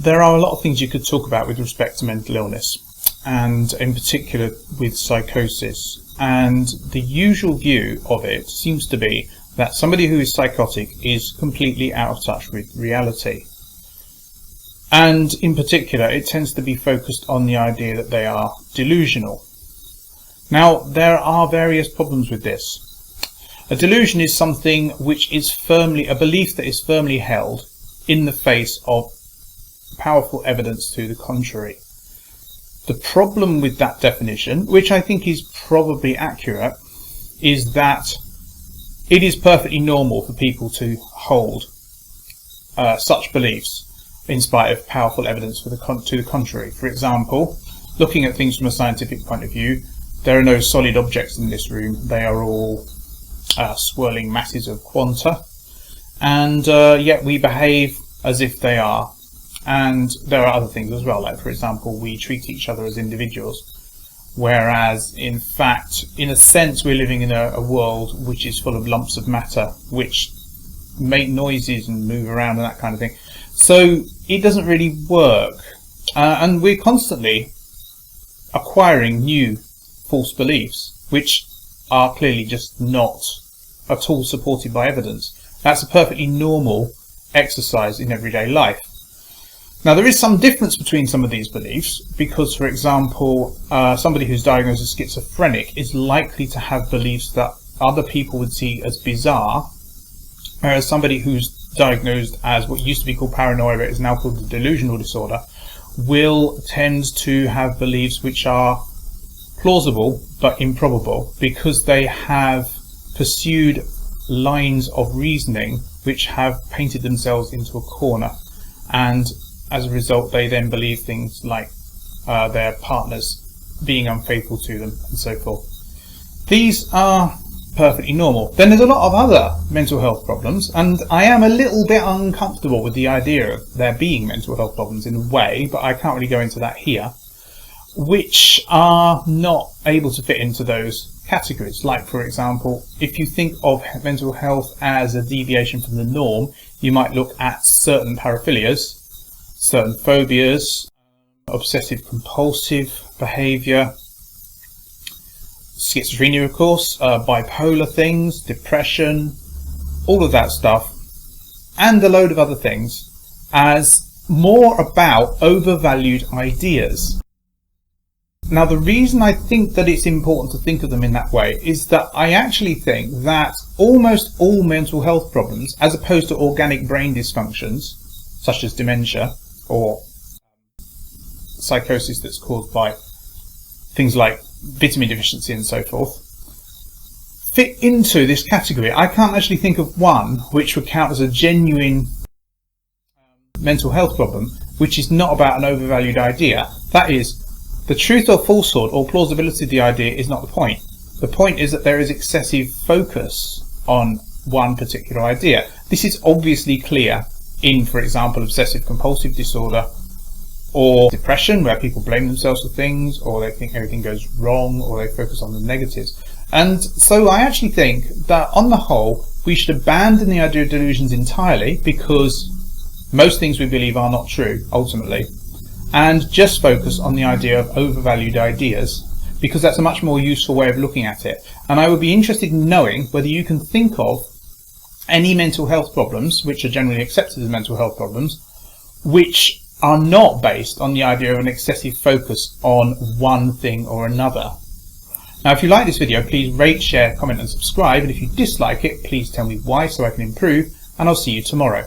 there are a lot of things you could talk about with respect to mental illness, and in particular with psychosis. And the usual view of it seems to be that somebody who is psychotic is completely out of touch with reality. And in particular, it tends to be focused on the idea that they are delusional. Now, there are various problems with this. A delusion is something which is a belief that is firmly held in the face of powerful evidence to the contrary. The problem with that definition, which I think is probably accurate, is that it is perfectly normal for people to hold such beliefs in spite of powerful evidence to the contrary. For example, looking at things from a scientific point of view, there are no solid objects in this room. They are all swirling masses of quanta, and yet we behave as if they are. And there are other things as well, like for example, we treat each other as individuals, whereas in fact, in a sense, we're living in a world which is full of lumps of matter which make noises and move around and that kind of thing. So it doesn't really work, and we're constantly acquiring new false beliefs which are clearly just not at all supported by evidence. That's a perfectly normal exercise in everyday life. Now, there is some difference between some of these beliefs because, for example, somebody who's diagnosed as schizophrenic is likely to have beliefs that other people would see as bizarre, whereas somebody who's diagnosed as what used to be called paranoia but is now called the delusional disorder will tend to have beliefs which are plausible but improbable because they have pursued lines of reasoning which have painted themselves into a corner, and as a result they then believe things like their partners being unfaithful to them and so forth. These are perfectly normal. Then there's a lot of other mental health problems, and I am a little bit uncomfortable with the idea of there being mental health problems in a way, but I can't really go into that here, which are not able to fit into those categories. Like, for example, if you think of mental health as a deviation from the norm, you might look at certain paraphilias, certain phobias, obsessive-compulsive behaviour, schizophrenia, of course, bipolar things, depression, all of that stuff, and a load of other things, as more about overvalued ideas. Now, the reason I think that it's important to think of them in that way is that I actually think that almost all mental health problems, as opposed to organic brain dysfunctions, such as dementia or psychosis that's caused by things like vitamin deficiency and so forth, fit into this category. I can't actually think of one which would count as a genuine mental health problem which is not about an overvalued idea. That is, the truth or falsehood or plausibility of the idea is not the point. The point is that there is excessive focus on one particular idea. This is obviously clear in, for example, obsessive-compulsive disorder or depression, where people blame themselves for things, or they think everything goes wrong, or they focus on the negatives. And so I actually think that on the whole, we should abandon the idea of delusions entirely, because most things we believe are not true, ultimately, and just focus on the idea of overvalued ideas, because that's a much more useful way of looking at it. And I would be interested in knowing whether you can think of any mental health problems, which are generally accepted as mental health problems, which are not based on the idea of an excessive focus on one thing or another. Now, if you like this video, please rate, share, comment and subscribe, and if you dislike it, please tell me why so I can improve, and I'll see you tomorrow.